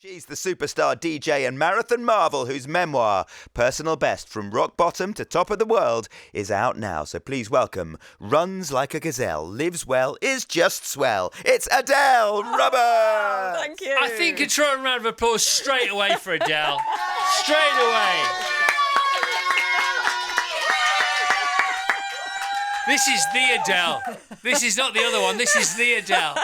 She's the superstar DJ and marathon marvel whose memoir, Personal Best from Rock Bottom to Top of the World, is out now. So please welcome, runs like a gazelle, lives well, is just swell. It's Adele Roberts! Thank you. I think a throw a round of applause straight away for Adele. Straight away. This is the Adele. This is not the other one. This is the Adele.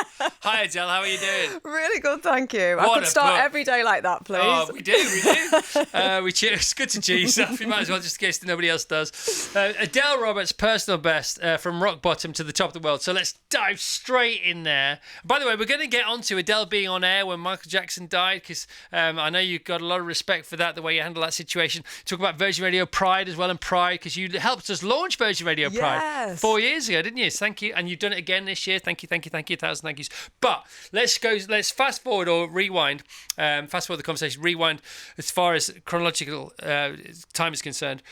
Hi, Adele. How are you doing? Really good, thank you. I What could a start book. every day like that, please. Oh, we do. It's good to cheer yourself. You might as well, just in case nobody else does. Adele Roberts' Personal Best, from rock bottom to the top of the world. So let's dive straight in there. By the way, we're going to get onto Adele being on air when Michael Jackson died, because I know you've got a lot of respect for that, the way you handle that situation. Talk about Virgin Radio Pride as well, and Pride, because you helped us launch Virgin Radio Pride Yes. 4 years ago, didn't you? Thank you. And you've done it again this year. Thank you. 1,000 thank yous. But let's fast forward or rewind. Fast forward the conversation, rewind as far as chronological time is concerned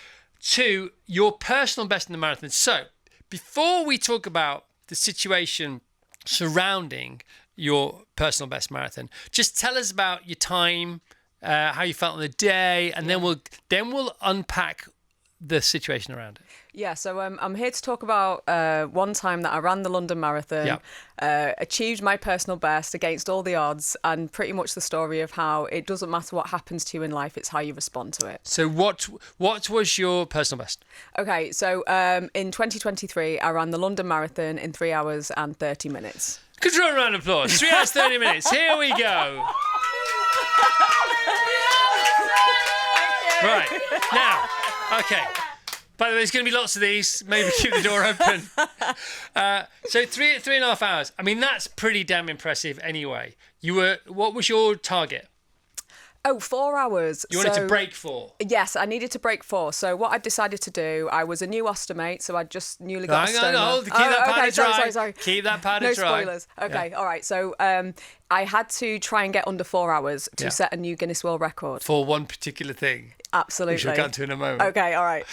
to your personal best in the marathon. So before we talk about the situation surrounding your personal best marathon, just tell us about your time, how you felt on the day, and then we'll unpack the situation around it. Yeah, so I'm here to talk about one time that I ran the London Marathon, achieved my personal best against all the odds, and pretty much the story of how it doesn't matter what happens to you in life, it's how you respond to it. So what was your personal best? Okay, so in 2023, I ran the London Marathon in 3 hours and 30 minutes. Control round of applause. 3 hours, 30 minutes. Here we go. Right. Now, okay. By the way, there's going to be lots of these. Maybe keep the door open. So 3.5 hours. I mean, that's pretty damn impressive anyway. What was your target? Oh, 4 hours. You wanted to break 4? Yes, I needed to break 4. So what I decided to do, I was a new ostomate, so I just newly got a stoma. No, keep that powder dry. Sorry. Keep that powder no dry. spoilers. Okay, all right. So I had to try and get under 4 hours to set a new Guinness World Record. For one particular thing. Absolutely. Which we'll come to in a moment. Okay, all right.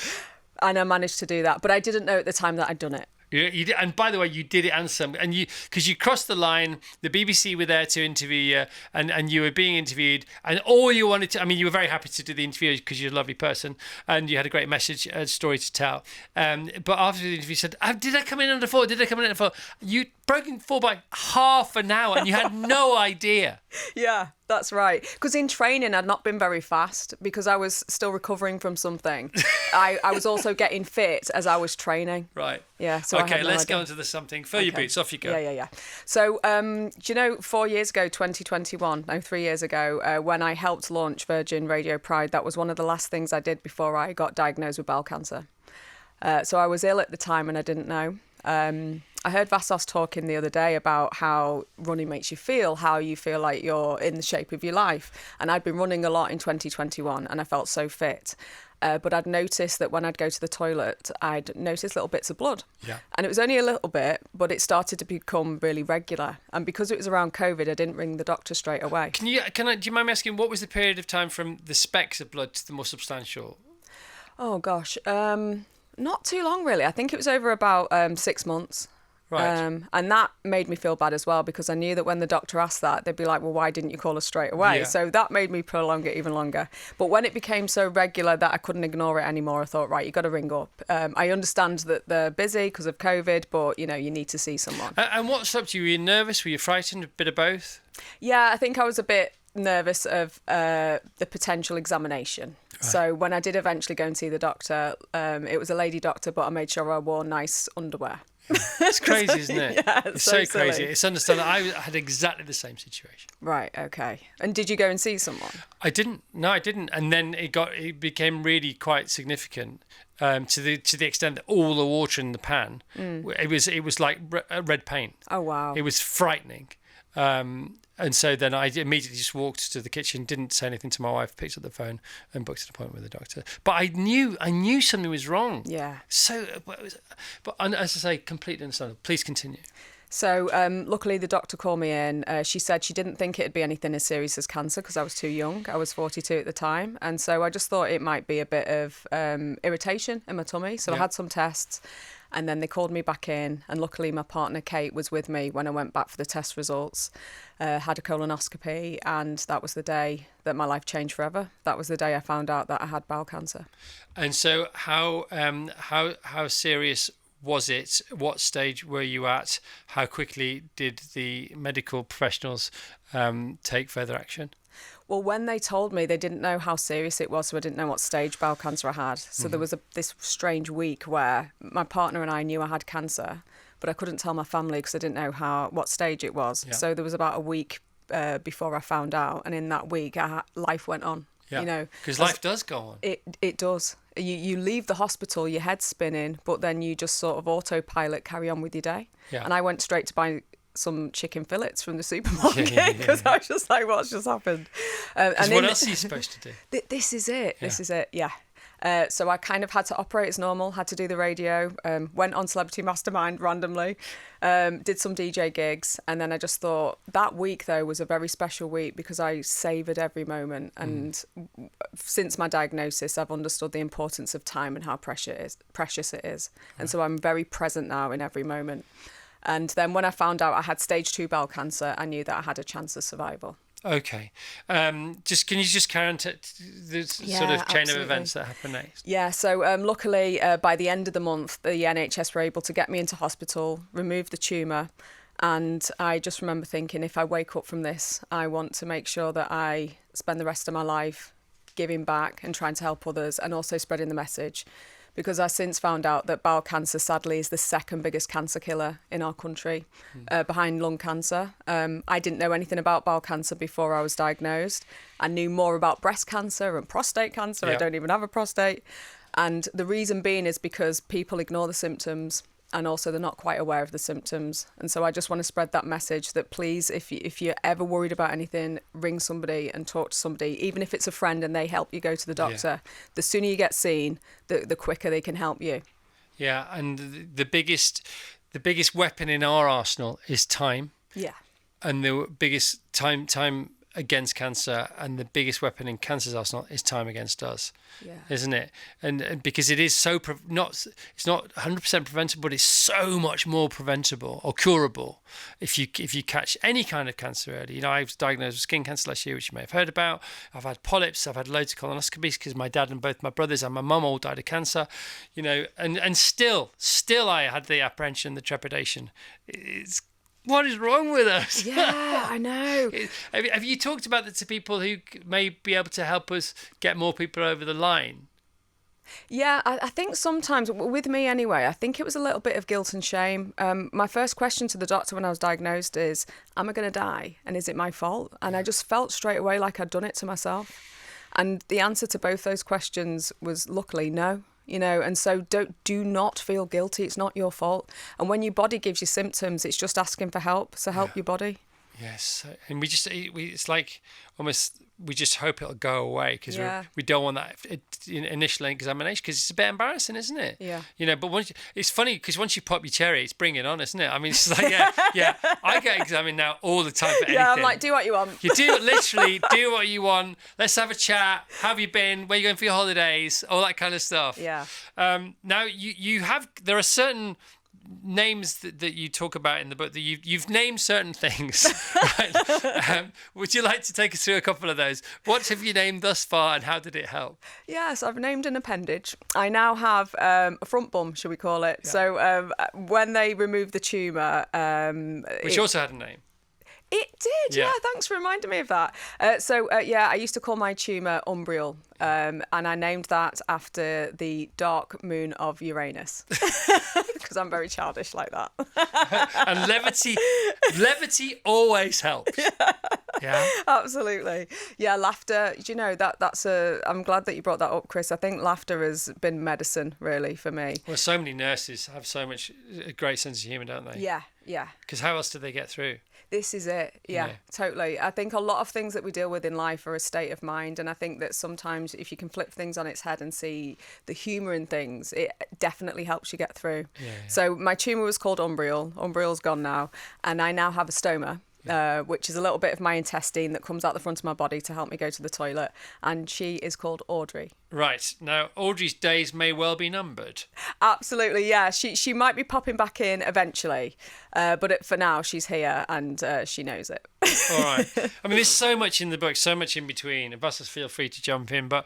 And I managed to do that, but I didn't know at the time that I'd done it. You did, and by the way, you did it and some, and because you crossed the line. The BBC were there to interview you, and you were being interviewed, and all you wanted to, I mean, you were very happy to do the interview because you're a lovely person, and you had a great message, story to tell. But after the interview, you said, "Did I come in under 4? Did I come in under 4?" You broken 4 by half an hour, and you had no idea. Yeah, that's right. Because in training, I'd not been very fast because I was still recovering from something. I was also getting fit as I was training. Right. Yeah. So okay, let's go into the something. Fill your boots. Off you go. Yeah. So, do you know, 4 years ago, 2021, no, 3 years ago, when I helped launch Virgin Radio Pride, that was one of the last things I did before I got diagnosed with bowel cancer. So I was ill at the time and I didn't know. I heard Vassos talking the other day about how running makes you feel, how you feel like you're in the shape of your life. And I'd been running a lot in 2021 and I felt so fit. But I'd noticed that when I'd go to the toilet, I'd notice little bits of blood. Yeah. And it was only a little bit, but it started to become really regular. And because it was around COVID, I didn't ring the doctor straight away. Do you mind me asking, what was the period of time from the specks of blood to the more substantial? Oh, gosh. Not too long, really. I think it was over about 6 months. Right. And that made me feel bad as well because I knew that when the doctor asked that, they'd be like, well, why didn't you call us straight away? Yeah. So that made me prolong it even longer. But when it became so regular that I couldn't ignore it anymore, I thought, right, you got to ring up. I understand that they're busy because of COVID, but, you need to see someone. And what stopped you? Were you nervous? Were you frightened? A bit of both? Yeah, I think I was a bit nervous of the potential examination. Right. So when I did eventually go and see the doctor, it was a lady doctor, but I made sure I wore nice underwear. It's crazy, isn't it? Yeah, it's so crazy. Silly. It's understandable. I had exactly the same situation. Right, okay. And did you go and see someone? I didn't. No, I didn't. And then it became really quite significant to the extent that all the water in the pan, it was like red paint. Oh, wow. It was frightening. And so then I immediately just walked to the kitchen, didn't say anything to my wife, picked up the phone and booked an appointment with the doctor. But I knew something was wrong. Yeah. So, but as I say, completely understandable. Please continue. So luckily the doctor called me in. She said she didn't think it'd be anything as serious as cancer because I was too young. I was 42 at the time. And so I just thought it might be a bit of irritation in my tummy. So I had some tests. And then they called me back in, and luckily my partner Kate was with me when I went back for the test results, had a colonoscopy, and that was the day that my life changed forever. That was the day I found out that I had bowel cancer. And so how serious was it? What stage were you at? How quickly did the medical professionals take further action? Well, when they told me, they didn't know how serious it was, so I didn't know what stage bowel cancer I had. So there was this strange week where my partner and I knew I had cancer, but I couldn't tell my family because I didn't know what stage it was. Yeah. So there was about a week before I found out, and in that week, life went on. Yeah. You know, because life does go on. It does. You leave the hospital, your head's spinning, but then you just sort of autopilot, carry on with your day. Yeah. And I went straight to buy some chicken fillets from the supermarket because I was just like, what's just happened? And what else are you supposed to do? This is it. Yeah. This is it. Yeah. So I kind of had to operate as normal, had to do the radio, went on Celebrity Mastermind randomly, did some DJ gigs. And then I just thought that week, though, was a very special week because I savoured every moment. And since my diagnosis, I've understood the importance of time and how precious it is. And so I'm very present now in every moment. And then when I found out I had stage 2 bowel cancer, I knew that I had a chance of survival. Okay. Can you just carry on to the sort of chain of events that happen next? Yeah. So luckily, by the end of the month, the NHS were able to get me into hospital, remove the tumour. And I just remember thinking, if I wake up from this, I want to make sure that I spend the rest of my life giving back and trying to help others and also spreading the message. Because I since found out that bowel cancer, sadly, is the second biggest cancer killer in our country, behind lung cancer. I didn't know anything about bowel cancer before I was diagnosed. I knew more about breast cancer and prostate cancer. Yep. I don't even have a prostate. And the reason being is because people ignore the symptoms and also they're not quite aware of the symptoms. And so I just want to spread that message that please, if you're ever worried about anything, ring somebody and talk to somebody, even if it's a friend and they help you go to the doctor. Yeah. The sooner you get seen, the quicker they can help you. Yeah, and the biggest weapon in our arsenal is time. Yeah. And the biggest time against cancer, and the biggest weapon in cancer's arsenal is time against us. Yeah. Isn't it? And because it is so it's not 100% preventable, but it's so much more preventable or curable if you catch any kind of cancer early. You know, I was diagnosed with skin cancer last year, which you may have heard about. I've had polyps. I've had loads of colonoscopies because my dad and both my brothers and my mum all died of cancer. You know, and still I had the apprehension, the trepidation. What is wrong with us? Yeah, I know. Have you talked about that to people who may be able to help us get more people over the line? Yeah, I think sometimes, with me anyway, I think it was a little bit of guilt and shame. My first question to the doctor when I was diagnosed is, am I going to die? And is it my fault? And I just felt straight away like I'd done it to myself. And the answer to both those questions was luckily no. You know, and so do not feel guilty. It's not your fault. And when your body gives you symptoms, it's just asking for help. So help your body. Yes, and it's like almost we just hope it'll go away because we don't want that initial examination because it's a bit embarrassing, isn't it? Yeah. You know, but it's funny because once you pop your cherry, it's bring it on, isn't it? I mean, it's like I get examined now all the time for anything. Yeah, I'm like, do what you want. You do what you want. Let's have a chat. How have you been? Where are you going for your holidays? All that kind of stuff. Yeah. Now there are certain names that you talk about in the book that you've named certain things. Right? Would you like to take us through a couple of those? What have you named thus far and how did it help? Yes, I've named an appendage. I now have a front bum, shall we call it. Yeah. So when they removed the tumour... Which also had a name. It did, yeah. Thanks for reminding me of that. I used to call my tumour Umbriel, and I named that after the dark moon of Uranus, because I'm very childish like that. And levity always helps. Yeah, absolutely. Yeah, laughter. You know that's I'm glad that you brought that up, Chris. I think laughter has been medicine, really, for me. Well, so many nurses have a great sense of humour, don't they? Yeah. Because how else do they get through? This is it. Yeah, totally. I think a lot of things that we deal with in life are a state of mind. And I think that sometimes if you can flip things on its head and see the humour in things, it definitely helps you get through. So my tumour was called umbrial. Umbrial's gone now. And I now have a stoma. Which is a little bit of my intestine that comes out the front of my body to help me go to the toilet. And she is called Audrey. Right. Now, Audrey's days may well be numbered. Absolutely, yeah. She might be popping back in eventually, but for now, she's here and she knows it. All right. I mean, there's so much in the book, so much in between. Investors, feel free to jump in. But,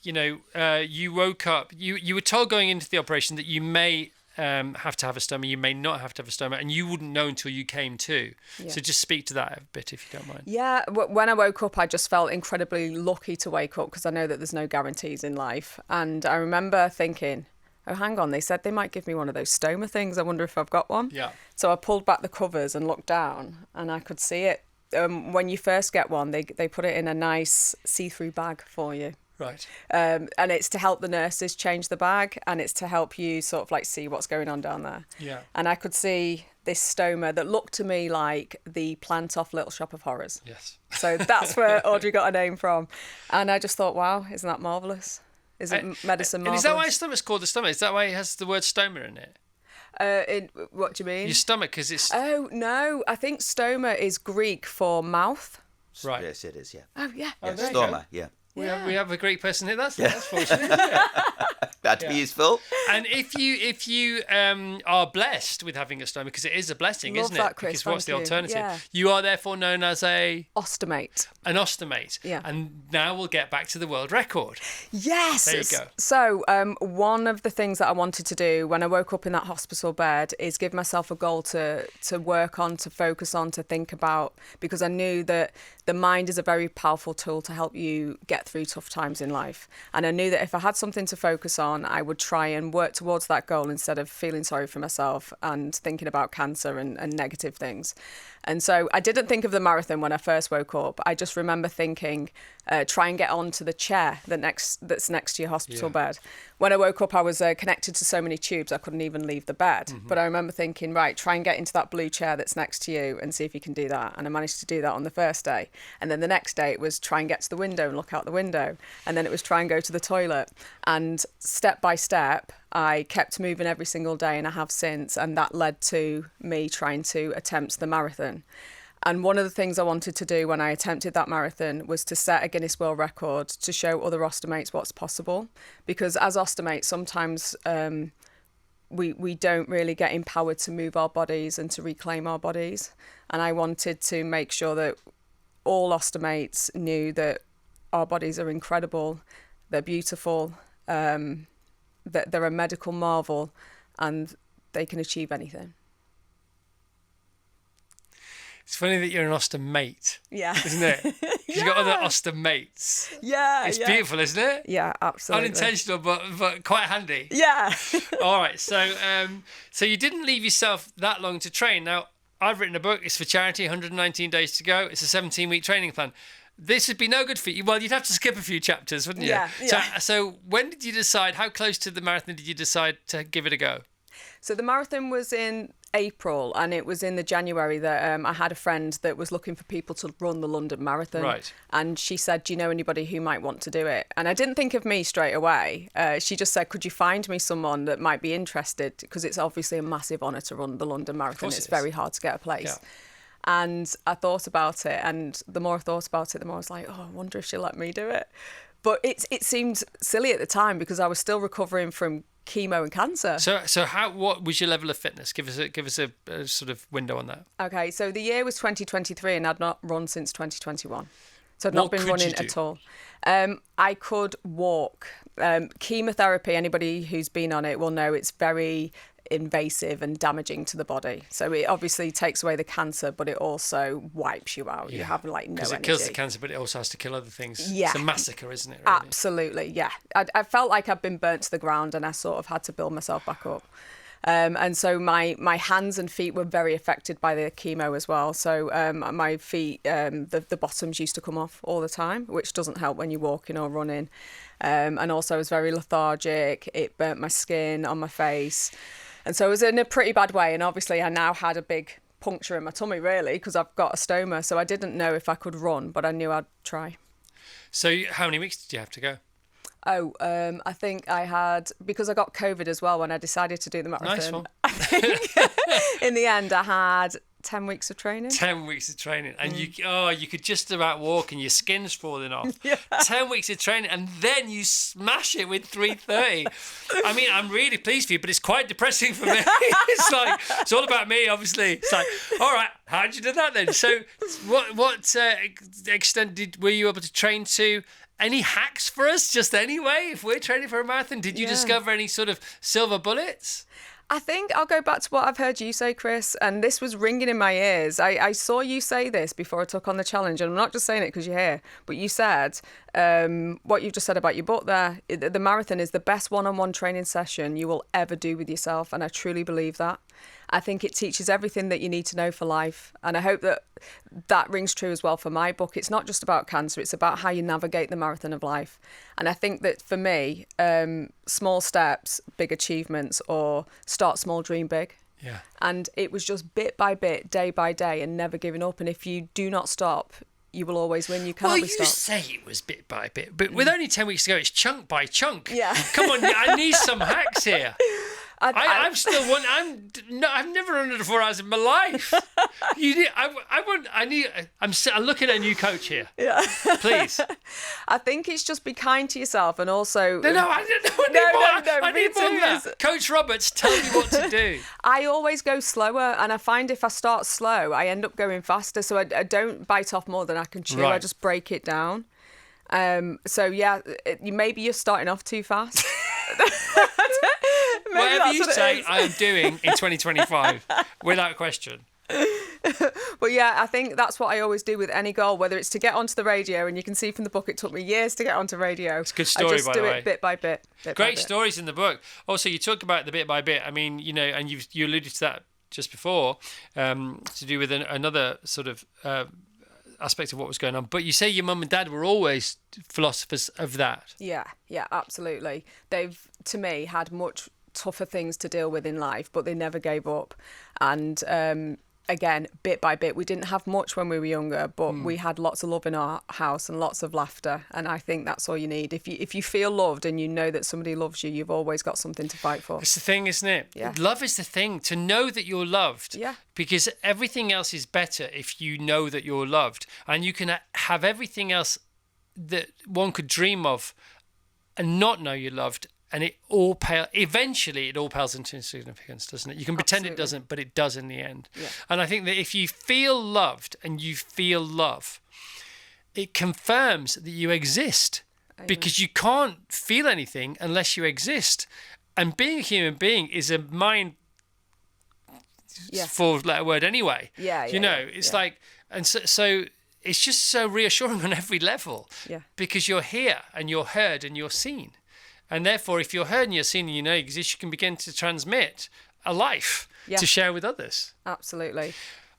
you woke up, you were told going into the operation that you may have to have a stoma, you may not have to have a stoma, and you wouldn't know until you came to. So just speak to that a bit if you don't mind. Yeah, when I woke up, I just felt incredibly lucky to wake up because I know that there's no guarantees in life. And I remember thinking, oh, hang on, they said they might give me one of those stoma things. I wonder if I've got one. Yeah. So I pulled back the covers and looked down and I could see it. When you first get one, they put it in a nice see-through bag for you. Right. And it's to help the nurses change the bag and it's to help you sort of like see what's going on down there. Yeah. And I could see this stoma that looked to me like the plant off Little Shop of Horrors. Yes. So that's where Audrey got her name from. And I just thought, wow, isn't that marvellous? Isn't medicine marvellous? And is that why stomach's called the stomach? Is that why it has the word stoma in it? What do you mean? Your stomach, because it's... Oh, no. I think stoma is Greek for mouth. Right. Yes, it is, yeah. Oh, yeah. Yeah, stoma, yeah. We have a Greek person here. That's fortunate, isn't it? That'd be useful. And if you are blessed with having a stoma, because it is a blessing, Love isn't that, it? Chris, Because what's the thank you. alternative? Yeah. You are therefore known as an Ostomate. ostomate. Yeah. And now we'll get back to the world record. Yes. There you go. So one of the things that I wanted to do when I woke up in that hospital bed is give myself a goal to work on, to focus on, to think about, because I knew that the mind is a very powerful tool to help you get through tough times in life. And I knew that if I had something to focus on, I would try and work towards that goal instead of feeling sorry for myself and thinking about cancer and negative things. And so I didn't think of the marathon when I first woke up. I just remember thinking, try and get onto the chair that's next to your hospital bed. When I woke up, I was connected to so many tubes, I couldn't even leave the bed. Mm-hmm. But I remember thinking, right, try and get into that blue chair that's next to you and see if you can do that. And I managed to do that on the first day. And then the next day it was try and get to the window and look out the window. And then it was try and go to the toilet. And step by step, I kept moving every single day, and I have since, and that led to me trying to attempt the marathon. And one of the things I wanted to do when I attempted that marathon was to set a Guinness World Record to show other ostomates what's possible. Because as ostomates, sometimes we don't really get empowered to move our bodies and to reclaim our bodies. And I wanted to make sure that all ostomates knew that our bodies are incredible, they're beautiful, that they're a medical marvel, and they can achieve anything. It's funny that you're an ostomate. Yeah. Isn't it? Because you've got other ostomates. Yeah. It's beautiful, isn't it? Yeah, absolutely. Unintentional, but quite handy. Yeah. All right. So you didn't leave yourself that long to train. Now, I've written a book. It's for charity, 119 days to go. It's a 17-week training plan. This would be no good for you. Well, you'd have to skip a few chapters, wouldn't you? Yeah. So when did you decide, how close to the marathon did you decide to give it a go? So the marathon was in April, and it was in the January that I had a friend that was looking for people to run the London Marathon. Right. And she said, do you know anybody who might want to do it? And I didn't think of me straight away. She just said, could you find me someone that might be interested? Because it's obviously a massive honour to run the London Marathon. It's very hard to get a place. Yeah. And I thought about it, and the more I thought about it, the more I was like, oh, I wonder if she'll let me do it. But it seemed silly at the time because I was still recovering from chemo and cancer. So what was your level of fitness? Give us a sort of window on that. Okay, so the year was 2023 and I'd not run since 2021. So I'd not been running at all. I could walk. Chemotherapy, anybody who's been on it will know it's very invasive and damaging to the body. So it obviously takes away the cancer, but it also wipes you out. Yeah. You have like no energy. Because it kills the cancer, but it also has to kill other things. Yeah. It's a massacre, isn't it? Really? Absolutely, yeah. I felt like I'd been burnt to the ground and I sort of had to build myself back up. And so my hands and feet were very affected by the chemo as well. So my feet, the bottoms used to come off all the time, which doesn't help when you're walking or running. And also I was very lethargic. It burnt my skin on my face. And so it was in a pretty bad way. And obviously I now had a big puncture in my tummy, really, because I've got a stoma. So I didn't know if I could run, but I knew I'd try. So how many weeks did you have to go? Oh, I think I had, because I got COVID as well when I decided to do the marathon. Nice one. I think in the end I had 10 weeks of training. 10 weeks of training. And you could just about walk and your skin's falling off. Yeah. 10 weeks of training and then you smash it with 3:30. I mean, I'm really pleased for you, but it's quite depressing for me. It's like, it's all about me, obviously. It's like, all right, how'd you do that then? So what extent were you able to train to? Any hacks for us, just anyway, if we're training for a marathon? Did you discover any sort of silver bullets? I think I'll go back to what I've heard you say, Chris, and this was ringing in my ears. I saw you say this before I took on the challenge, and I'm not just saying it because you're here, but you said what you've just said about your book there. The marathon is the best one-on-one training session you will ever do with yourself, and I truly believe that. I think it teaches everything that you need to know for life, and I hope that rings true as well for my book. It's not just about cancer, it's about how you navigate the marathon of life. And I think that for me, small steps, big achievements, or start small, dream big. Yeah. And it was just bit by bit, day by day, and never giving up. And if you do not stop, you will always win. You cannot be stopped. Well, you say it was bit by bit, but with only 10 weeks to go, it's chunk by chunk. Yeah. Come on, I need some hacks here. I'm still one. I've never run under 4 hours in my life. I'm looking at a new coach here. Yeah. Please. I think it's just be kind to yourself and also. No, I need more than that. Coach Roberts, tell me what to do. I always go slower, and I find if I start slow, I end up going faster. So I don't bite off more than I can chew. Right. I just break it down. So yeah, maybe you're starting off too fast. Whatever you say, I am doing in 2025, without question. But yeah, I think that's what I always do with any goal, whether it's to get onto the radio, and you can see from the book it took me years to get onto radio. It's a good story, by the way. I just do it bit by bit. Great stories in the book. Also, you talk about the bit by bit. I mean, and you alluded to that just before, to do with another sort of aspect of what was going on. But you say your mum and dad were always philosophers of that. Yeah, absolutely. They've, to me, had much tougher things to deal with in life, but they never gave up. And again, bit by bit, we didn't have much when we were younger, but we had lots of love in our house and lots of laughter. And I think that's all you need. If you feel loved and you know that somebody loves you, you've always got something to fight for. It's the thing, isn't it? Yeah. Love is the thing, to know that you're loved. Yeah. Because everything else is better if you know that you're loved. And you can have everything else that one could dream of and not know you're loved. And eventually it all pales into insignificance, doesn't it? You can pretend it doesn't, but it does in the end. Yeah. And I think that if you feel loved and you feel love, it confirms that you exist. Because you can't feel anything unless you exist. And being a human being is a mind four-letter word anyway. It's like, and so it's just so reassuring on every level. Yeah. Because you're here and you're heard and you're seen. And therefore, if you're heard and you're seen and you know you exist, you can begin to transmit a life to share with others. Absolutely.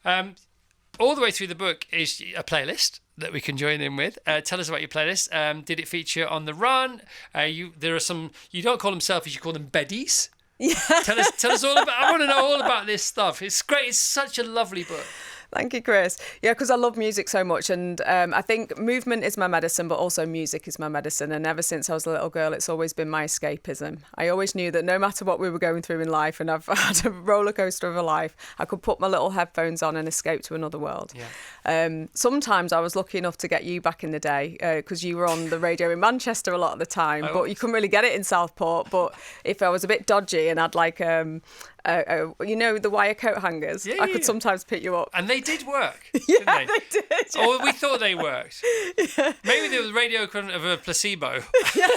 All the way through the book is a playlist that we can join in with. Tell us about your playlist. Did it feature on the run? There are some, you don't call them selfies, you call them beddies. Yeah. Tell us all about, I want to know all about this stuff. It's great. It's such a lovely book. Thank you, Chris. Yeah, because I love music so much, and I think movement is my medicine, but also music is my medicine. And ever since I was a little girl, it's always been my escapism. I always knew that no matter what we were going through in life, and I've had a roller coaster of a life, I could put my little headphones on and escape to another world. Yeah. Sometimes I was lucky enough to get you back in the day because you were on the radio in Manchester a lot of the time, but you couldn't really get it in Southport. But if I was a bit dodgy and I'd like the wire coat hangers, I could sometimes pick you up. And they did work, didn't they? They did. Yeah. Or we thought they worked. Yeah. Maybe there was radio equivalent of a placebo. Yeah.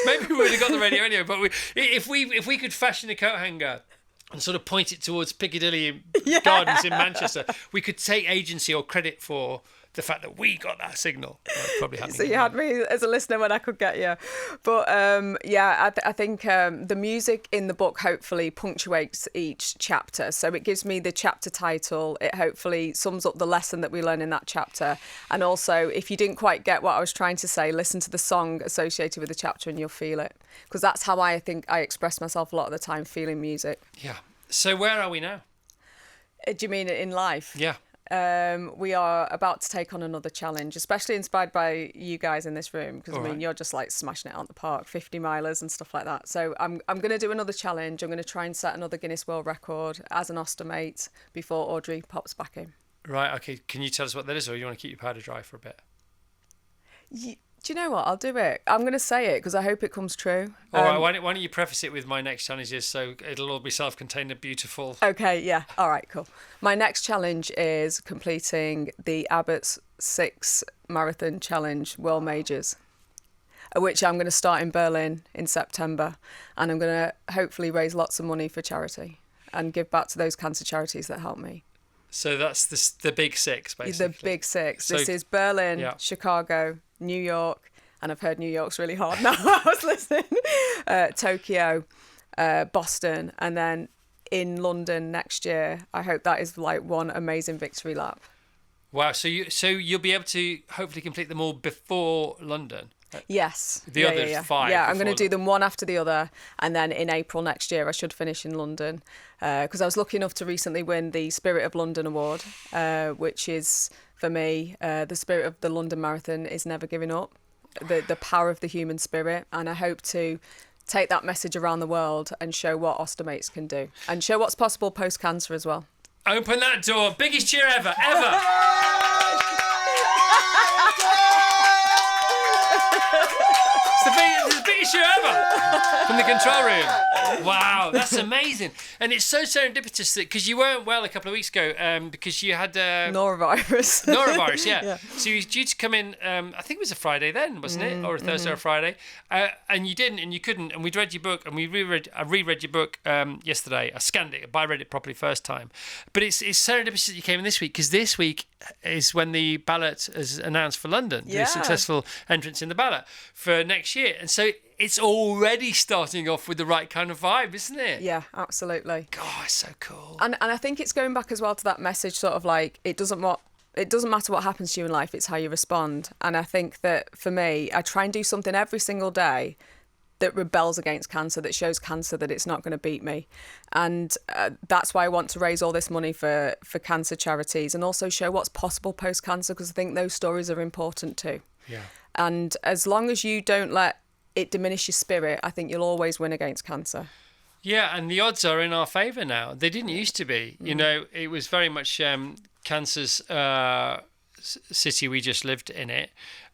Maybe we would have got the radio anyway. But if we could fashion a coat hanger and sort of point it towards Piccadilly Gardens in Manchester, we could take agency or credit for the fact that we got that signal. Probably so you had me as a listener when I could get you. But I think the music in the book hopefully punctuates each chapter. So it gives me the chapter title. It hopefully sums up the lesson that we learn in that chapter. And also, if you didn't quite get what I was trying to say, listen to the song associated with the chapter and you'll feel it. Because that's how I think I express myself a lot of the time, feeling music. Yeah. So where are we now? Do you mean in life? Yeah. We are about to take on another challenge, especially inspired by you guys in this room, because I mean, you're just like smashing it out the park, 50 milers and stuff like that. So I'm going to do another challenge. I'm going to try and set another Guinness World Record as an ostomate before Audrey pops back in. Right. Okay. Can you tell us what that is, or you want to keep your powder dry for a bit? Do you know what? I'll do it. I'm going to say it because I hope it comes true. All right. Why don't you preface it with my next challenge is so it'll all be self-contained and beautiful. Okay, yeah. All right, cool. My next challenge is completing the Abbott's 6 Marathon Challenge World Majors, which I'm going to start in Berlin in September. And I'm going to hopefully raise lots of money for charity and give back to those cancer charities that help me. So that's the big 6, basically. The big 6. This is Berlin, Chicago, New York, and I've heard New York's really hard now. I was listening. Tokyo, Boston, and then in London next year. I hope that is like one amazing victory lap. Wow. So you'll be able to hopefully complete them all before London. Yes. The other 5. Yeah, I'm going to do them one after the other, and then in April next year I should finish in London, because I was lucky enough to recently win the Spirit of London Award, which is, for me, the spirit of the London Marathon is never giving up, the power of the human spirit, and I hope to take that message around the world and show what ostomates can do, and show what's possible post-cancer as well. Open that door. Biggest cheer ever. It's the biggest show ever from the control room. Wow, that's amazing. And it's so serendipitous that because you weren't well a couple of weeks ago because you had norovirus. Norovirus, yeah. So you were due to come in, I think it was a Friday then, wasn't it? Or a Thursday or a Friday. And you didn't and you couldn't. And we'd read your book and I reread your book yesterday. I scanned it, but I read it properly first time. But it's serendipitous that you came in this week, because this week is when the ballot is announced for London, the successful entrance in the ballot for next year. And so it's already starting off with the right kind of vibe, isn't it? Yeah, absolutely. God, it's so cool. And I think it's going back as well to that message, sort of like, it doesn't matter what happens to you in life, it's how you respond. And I think that for me, I try and do something every single day that rebels against cancer, that shows cancer that it's not going to beat me. And that's why I want to raise all this money for cancer charities, and also show what's possible post-cancer, because I think those stories are important too. Yeah. And as long as you don't let it diminish your spirit, I think you'll always win against cancer. Yeah, and the odds are in our favour now. They didn't used to be. You know, it was very much cancer's city. We just lived in it.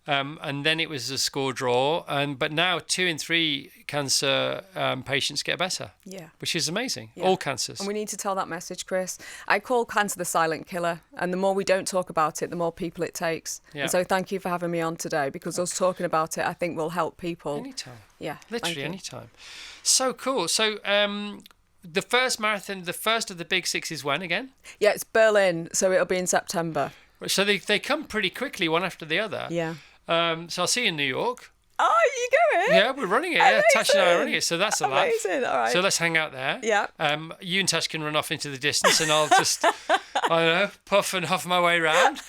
And then it was a score draw. But now 2 in 3 cancer patients get better. Yeah. Which is amazing. Yeah. All cancers. And we need to tell that message, Chris. I call cancer the silent killer. And the more we don't talk about it, the more people it takes. Yeah. And so thank you for having me on today, because us talking about it, I think, will help people. Anytime. Yeah. Literally anytime. So cool. So the first marathon, the first of the big 6 is when again? Yeah, it's Berlin. So it'll be in September. So they come pretty quickly, one after the other. Yeah. So I'll see you in New York. Oh, you going? Yeah, we're running it. Yeah, Tash and I are running it, so that's a lot. Amazing, all right. So let's hang out there. Yeah. You and Tash can run off into the distance, and I'll just, I don't know, puff and huff my way around.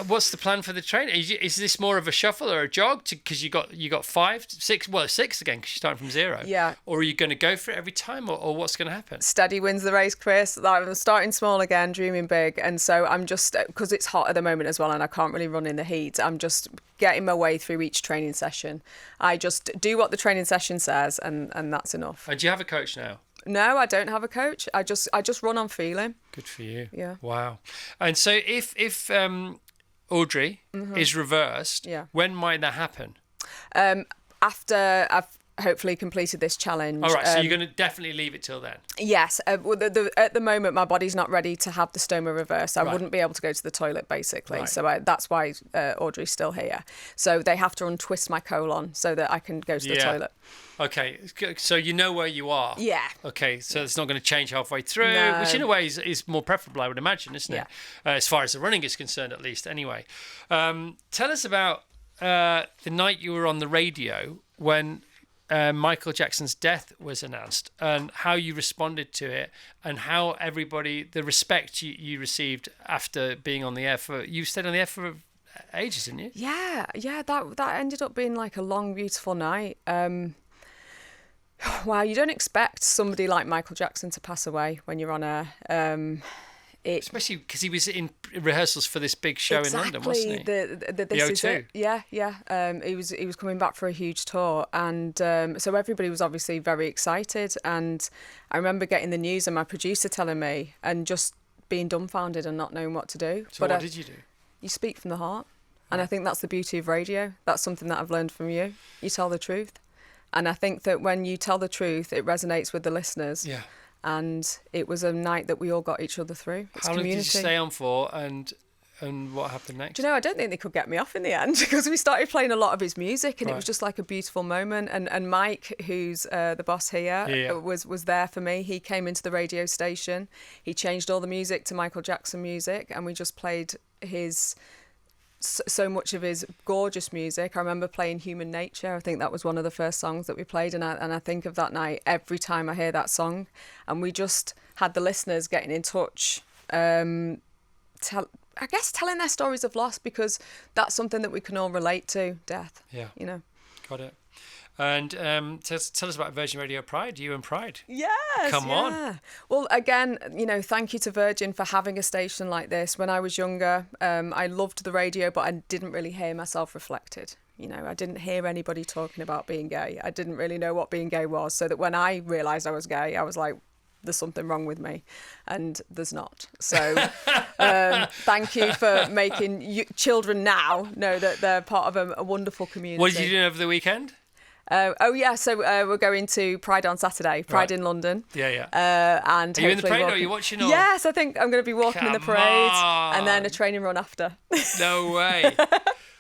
What's the plan for the train? Is this more of a shuffle or a jog? Because you got 5, 6, well 6 again, because you're starting from 0. Yeah. Or are you going to go for it every time, or what's going to happen? Steady wins the race, Chris. I'm starting small again, dreaming big, and so I'm just, because it's hot at the moment as well, and I can't really run in the heat. I'm just getting my way through each training session. I just do what the training session says, and that's enough. And do you have a coach now? No, I don't have a coach. I just run on feeling. Good for you. Yeah. Wow. And so if Audrey is reversed, when might that happen? After I've hopefully completed this challenge. All right, so you're going to definitely leave it till then? Yes. At the moment, my body's not ready to have the stoma reversed. I wouldn't be able to go to the toilet, basically. Right. So that's why Audrey's still here. So they have to untwist my colon so that I can go to the toilet. Okay, so you know where you are. Yeah. Okay, so it's not going to change halfway through, which in a way is more preferable, I would imagine, isn't it? As far as the running is concerned, at least, anyway. Tell us about the night you were on the radio when Michael Jackson's death was announced, and how you responded to it, and how everybody, the respect you received after being on the air you stayed on the air for ages, didn't you? Yeah, that ended up being like a long, beautiful night. Wow, you don't expect somebody like Michael Jackson to pass away when you're on air. Especially because he was in rehearsals for this big show in London, wasn't he? This is O2. it. Yeah. He was coming back for a huge tour, and so everybody was obviously very excited. And I remember getting the news and my producer telling me, and just being dumbfounded and not knowing what to do. So what did you do? You speak from the heart, and I think that's the beauty of radio. That's something that I've learned from you. You tell the truth, and I think that when you tell the truth, it resonates with the listeners. Yeah. And it was a night that we all got each other through. It's How long community. did you stay on for, and what happened next? Do you know, I don't think they could get me off in the end because we started playing a lot of his music, and Right. it was just like a beautiful moment. And Mike, who's the boss here, was there for me. He came into the radio station. He changed all the music to Michael Jackson music, and we just played so much of his gorgeous music. I remember playing Human Nature. I think that was one of the first songs that we played, and I think of that night every time I hear that song. And we just had the listeners getting in touch, telling their stories of loss, because that's something that we can all relate to, death. Yeah. You know. Got it. And tell us about Virgin Radio Pride, you and Pride. Yes. Come on. Well, again, thank you to Virgin for having a station like this. When I was younger, I loved the radio, but I didn't really hear myself reflected. I didn't hear anybody talking about being gay. I didn't really know what being gay was. So that when I realised I was gay, I was like, there's something wrong with me, and there's not. So thank you for making children now know that they're part of a wonderful community. What did you do over the weekend? So we're going to Pride on Saturday, Pride in London. Yeah. And are you in the parade or are you watching? Or? Yes, I think I'm going to be walking in the parade and then a training run after. No way.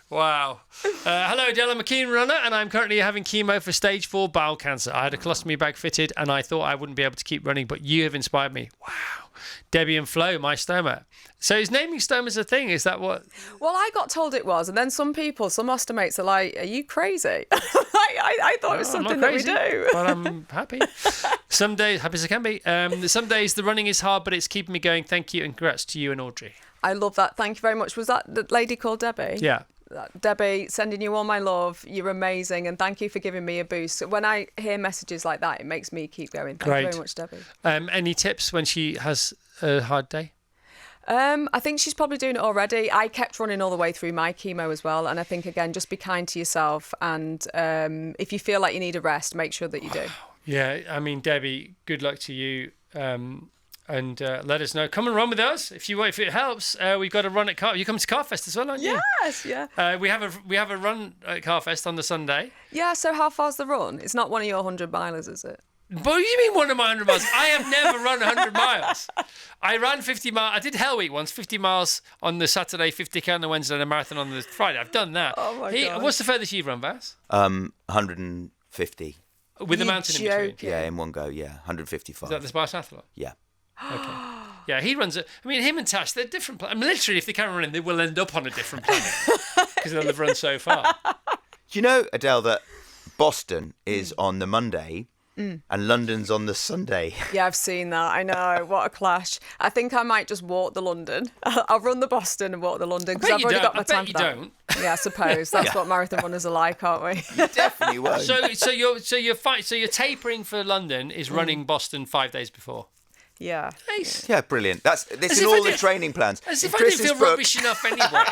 Wow. Hello, Adele. I'm a keen runner, and I'm currently having chemo for stage 4 bowel cancer. I had a colostomy bag fitted, and I thought I wouldn't be able to keep running, but you have inspired me. Wow. Debbie and Flo, my stoma. So is naming stomas a thing? Is that what? Well, I got told it was, and then some ostomates are like, "Are you crazy?" I thought it was something that we do. But I'm happy. Some days, happy as I can be. Some days the running is hard, but it's keeping me going. Thank you, and congrats to you and Audrey. I love that. Thank you very much. Was that the lady called Debbie? Yeah. Debbie, sending you all my love. You're amazing, and thank you for giving me a boost. When I hear messages like that, it makes me keep going. Thank you very much, Debbie. Any tips when she has a hard day? I think she's probably doing it already. I kept running all the way through my chemo as well, and I think, again, just be kind to yourself, and if you feel like you need a rest, make sure that you do. Yeah, I mean, Debbie, good luck to you. And let us know. Come and run with us if it helps. We've got a run at Car. You come to Carfest as well, aren't you? Yes, yeah. We have a run at Carfest on the Sunday. Yeah. So how far's the run? It's not one of your 100 milers, is it? What do you mean one of my 100 miles? I have never run 100 miles. I ran 50 miles. I did Hell Week once, 50 miles on the Saturday, 50k on the Wednesday, and a marathon on the Friday. I've done that. Oh my God. What's the furthest you've run, Vas? 150. With the mountain in between. Yeah, in one go. Yeah, 155. Is that the Spartathlon? Yeah. Okay. Yeah, he runs it. I mean, him and Tash, they're different. I mean, literally, if they carry on running, they will end up on a different planet because they'll have run so far. Do you know, Adele, that Boston is on the Monday and London's on the Sunday? Yeah, I've seen that. I know. What a clash. I think I might just walk the London. I'll run the Boston and walk the London because I've already got my time for that. Don't. Yeah, I suppose that's what marathon runners are like, aren't we? You definitely won't. So your tapering for London is running Boston 5 days before. Yeah. Nice. Yeah, brilliant. This As is if all I the did- training plans. As In if I didn't Chris's feel book, rubbish enough anyway.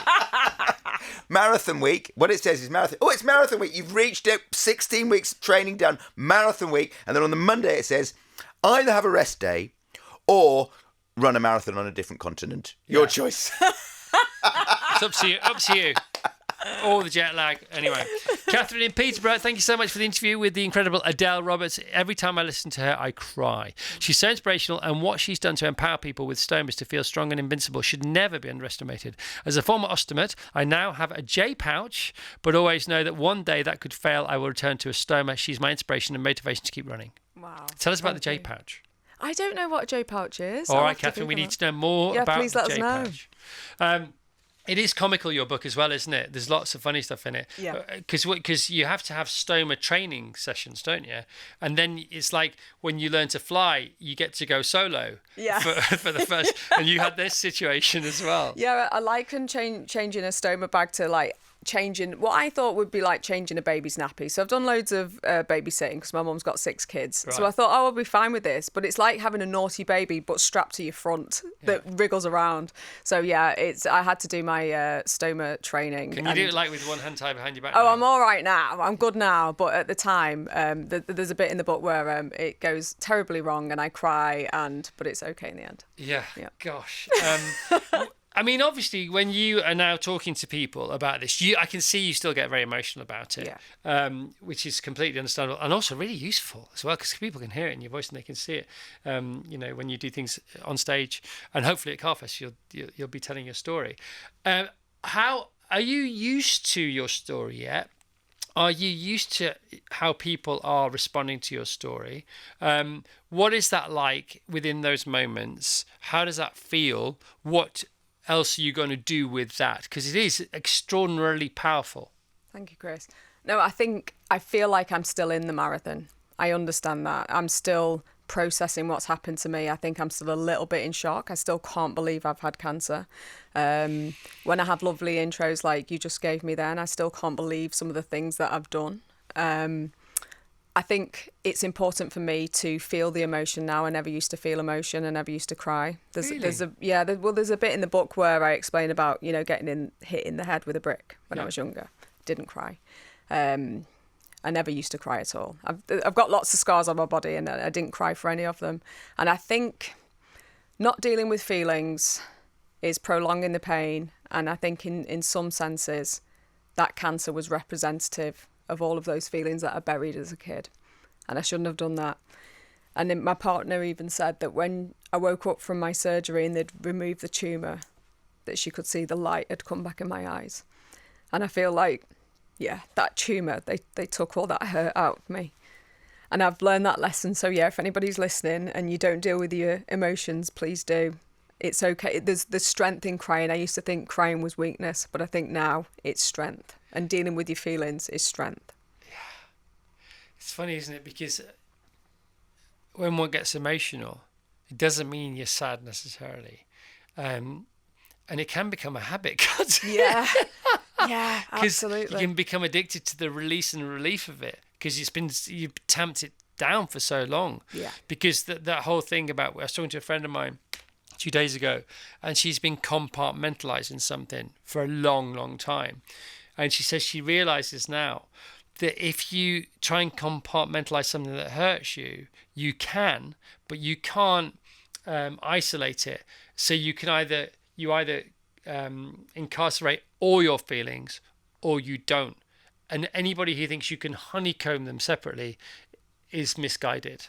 Marathon week. What it says is marathon. Oh, it's marathon week. You've reached it. 16 weeks training done. Marathon week. And then on the Monday it says either have a rest day or run a marathon on a different continent. Your choice. It's up to you. All the jet lag. Anyway, Catherine in Peterborough, thank you so much for the interview with the incredible Adele Roberts. Every time I listen to her, I cry. She's so inspirational, and what she's done to empower people with stomas to feel strong and invincible should never be underestimated. As a former ostomate, I now have a J pouch, but always know that one day that could fail. I will return to a stoma. She's my inspiration and motivation to keep running. Wow. Tell us about the J pouch. I don't know what a J pouch is. All I'll right, have to Catherine, we Google need it. to know more about please the let us J know. pouch. It is comical, your book as well, isn't it? There's lots of funny stuff in it. Yeah. Because you have to have stoma training sessions, don't you? And then it's like when you learn to fly, you get to go solo. Yeah. For the first, and you had this situation as well. Yeah, I liken changing a stoma bag to like changing what I thought would be like changing a baby's nappy. So I've done loads of babysitting because my mum's got 6 kids. Right. So I thought, I'll be fine with this. But it's like having a naughty baby but strapped to your front that wriggles around. So yeah, I had to do my stoma training. Can you do it like with one hand tied behind your back? Oh, now? I'm all right now. I'm good now. But at the time, there's a bit in the book where it goes terribly wrong and I cry, but it's okay in the end. Yeah. Yeah. Gosh. I mean, obviously, when you are now talking to people about this, I can see you still get very emotional about it, which is completely understandable and also really useful as well, because people can hear it in your voice and they can see it. When you do things on stage, and hopefully at Carfest, you'll be telling your story. How are you used to your story yet? Are you used to how people are responding to your story? What is that like within those moments? How does that feel? What else are you going to do with that? Because it is extraordinarily powerful. Thank you, Chris. No, I feel like I'm still in the marathon. I understand that. I'm still processing what's happened to me. I think I'm still a little bit in shock. I still can't believe I've had cancer. When I have lovely intros like you just gave me then, I still can't believe some of the things that I've done. I think it's important for me to feel the emotion now. I never used to feel emotion. I never used to cry. Really? There's a bit in the book where I explain about, getting hit in the head with a brick when I was younger. Didn't cry. I never used to cry at all. I've got lots of scars on my body and I didn't cry for any of them. And I think not dealing with feelings is prolonging the pain. And I think in some senses that cancer was representative of all of those feelings that I buried as a kid. And I shouldn't have done that. And then my partner even said that when I woke up from my surgery and they'd removed the tumour, that she could see the light had come back in my eyes. And I feel like, that tumour, they took all that hurt out of me. And I've learned that lesson. So if anybody's listening and you don't deal with your emotions, please do. It's okay. There's strength in crying. I used to think crying was weakness, but I think now it's strength. And dealing with your feelings is strength. Yeah. It's funny, isn't it? Because when one gets emotional, it doesn't mean you're sad necessarily. And it can become a habit, can't it? Yeah. Yeah, absolutely. You can become addicted to the release and relief of it because you've tamped it down for so long. Yeah. Because that whole thing about, I was talking to a friend of mine 2 days ago, and she's been compartmentalizing something for a long, long time. And she says she realizes now that if you try and compartmentalize something that hurts you, you can, but you can't isolate it. So you can either incarcerate all your feelings or you don't. And anybody who thinks you can honeycomb them separately is misguided.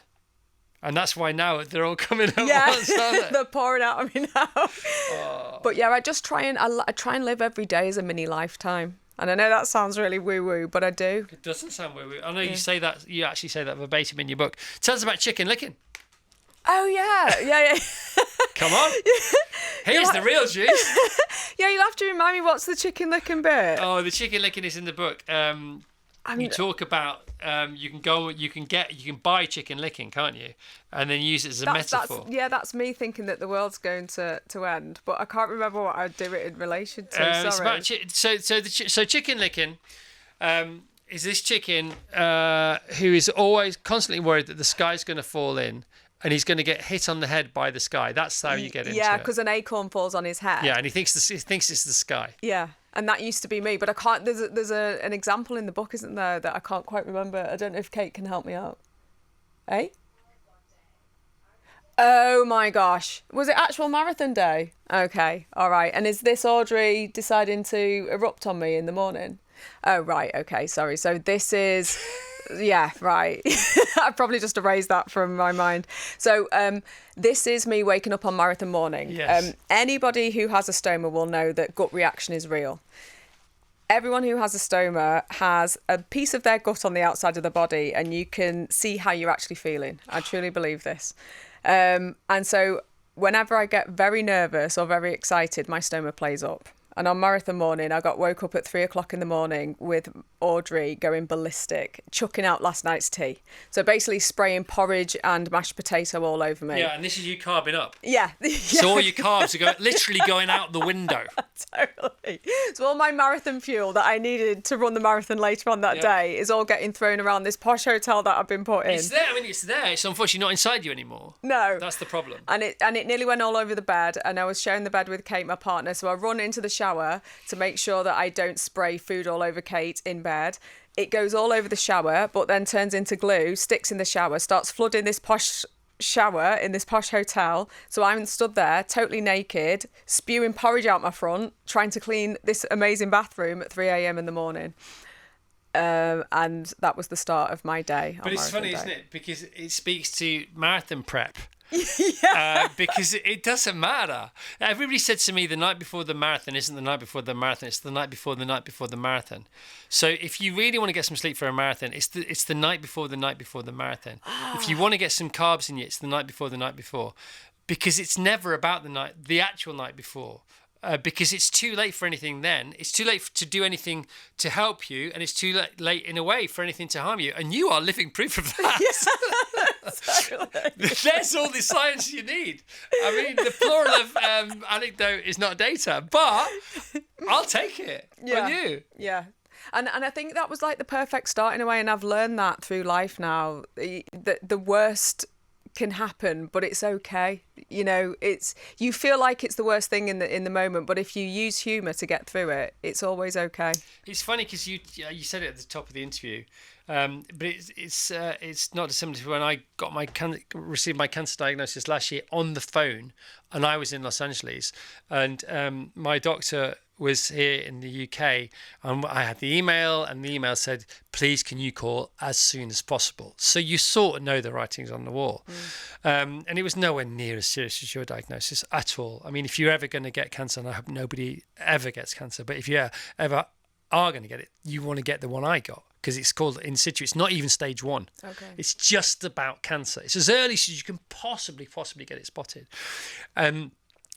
And that's why now they're all coming out once, aren't they? They're pouring out of me now. Oh. But I just try and live every day as a mini lifetime. And I know that sounds really woo-woo, but I do. It doesn't sound woo-woo. I know you say that, you actually say that verbatim in your book. Tell us about chicken licking. Oh, yeah. Come on. Here's the real juice. Yeah, you'll have to remind me, what's the chicken licking bit? Oh, the chicken licking is in the book. You talk about you can buy chicken licking, can't you? And then use it as a metaphor. That's me thinking that the world's going to end, but I can't remember what I'd do it in relation to. Sorry. So chicken licking is this chicken who is always constantly worried that the sky's going to fall in. And he's going to get hit on the head by the sky. That's how you get into it. Yeah, because an acorn falls on his head. Yeah, and he thinks it's the sky. Yeah, and that used to be me, but I can't. There's an example in the book, isn't there, that I can't quite remember. I don't know if Kate can help me out. Eh? Oh my gosh, was it actual marathon day? Okay, all right. And is this Audrey deciding to erupt on me in the morning? Oh right, okay, sorry. So this is. Yeah, right. I probably just erased that from my mind. So this is me waking up on marathon morning. Yes. Anybody who has a stoma will know that gut reaction is real. Everyone who has a stoma has a piece of their gut on the outside of the body, and you can see how you're actually feeling. I truly believe this. And so whenever I get very nervous or very excited, my stoma plays up. And on marathon morning, I woke up at 3:00 in the morning with Audrey going ballistic, chucking out last night's tea. So basically spraying porridge and mashed potato all over me. Yeah, and this is you carbing up. Yeah. So all your carbs are literally going out the window. Totally. So all my marathon fuel that I needed to run the marathon later on that day is all getting thrown around this posh hotel that I've been put in. It's there. I mean, it's there. It's unfortunately not inside you anymore. No. That's the problem. And it nearly went all over the bed, and I was sharing the bed with Kate, my partner, so I run into the shower to make sure that I don't spray food all over Kate in bed. It goes all over the shower, but then turns into glue, sticks in the shower, starts flooding this posh shower in this posh hotel. So I'm stood there totally naked, spewing porridge out my front, trying to clean this amazing bathroom at 3 a.m. in the morning. And that was the start of my day. But it's funny, isn't it? Because it speaks to marathon prep. Yeah. Because it doesn't matter. Everybody said to me the night before the marathon isn't the night before the marathon, it's the night before the night before the marathon. So if you really want to get some sleep for a marathon, it's the night before the night before the marathon. If you want to get some carbs in you, it's the night before the night before. Because it's never about the actual night before. Because it's too late for anything then. It's too late to do anything to help you, and it's too late in a way for anything to harm you. And you are living proof of that. Totally. There's all the science you need. I mean, the plural of anecdote is not data, but I'll take it. Yeah. On you. Yeah. And I think that was like the perfect start in a way, and I've learned that through life now. The worst can happen, but it's okay. You know, you feel like it's the worst thing in the moment, but if you use humour to get through it, it's always okay. It's funny because you said it at the top of the interview, but it's not dissimilar to when I received my cancer diagnosis last year on the phone, and I was in Los Angeles, and my doctor was here in the UK, and I had the email, and the email said, please can you call as soon as possible. So you sort of know the writings on the wall. And it was nowhere near as serious as your diagnosis at all. I mean, if you're ever going to get cancer, and I hope nobody ever gets cancer, but if you ever are going to get it, you want to get the one I got, because it's called in situ. It's not even stage 1. Okay. It's just about cancer. It's as early as you can possibly get it spotted.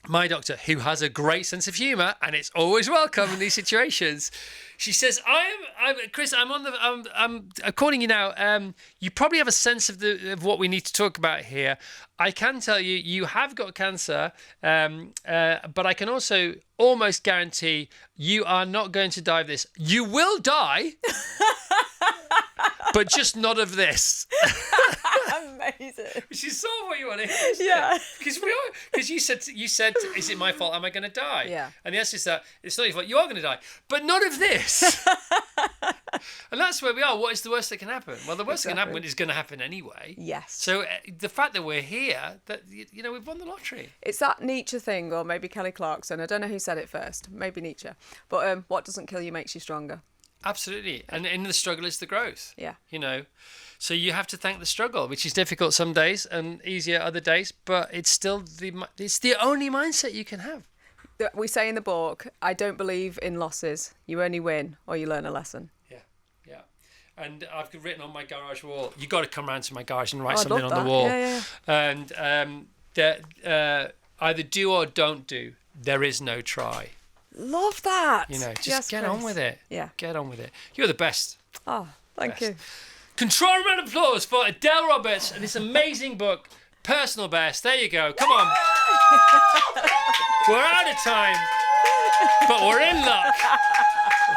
My doctor, who has a great sense of humour, and it's always welcome in these situations, she says, Chris, I'm calling you now. You probably have a sense of what we need to talk about here. I can tell you, you have got cancer, but I can also almost guarantee you are not going to die of this. You will die, but just not of this. Amazing. Which is sort of what you want to hear, isn't Yeah. it? Because you said, is it my fault? Am I going to die? Yeah. And the answer is that it's not your fault. You are going to die, but not of this. And that's where we are. What is the worst that can happen? Well, the worst that can happen is going to happen anyway. Yes. So the fact that we're here, that we've won the lottery. It's that Nietzsche thing, or maybe Kelly Clarkson. I don't know who said it first. Maybe Nietzsche. But what doesn't kill you makes you stronger. Absolutely. And in the struggle is the growth. Yeah. So you have to thank the struggle, which is difficult some days and easier other days, but it's still it's the only mindset you can have. We say in the book, I don't believe in losses. You only win or you learn a lesson. Yeah. And I've written on my garage wall, you got to come round to my garage and write I'd something love on the that. wall. Yeah. And that either do or don't do. There is no try. Love that. Just get on with it. Yeah. Get on with it. You're the best. Oh, thank you. Control round of applause for Adele Roberts and this amazing book, Personal Best. There you go. Come on. We're out of time, but we're in luck.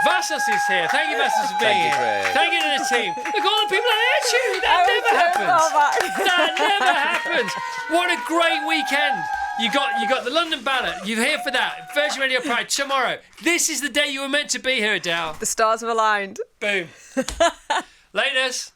Vassos is here. Thank you, Vassos, for being here. Thank you to the team. Look, all the people on YouTube. That never happens. What a great weekend. You got the London Ballot. You're here for that. Virgin Radio Pride tomorrow. This is the day you were meant to be here, Adele. The stars have aligned. Boom. Laters.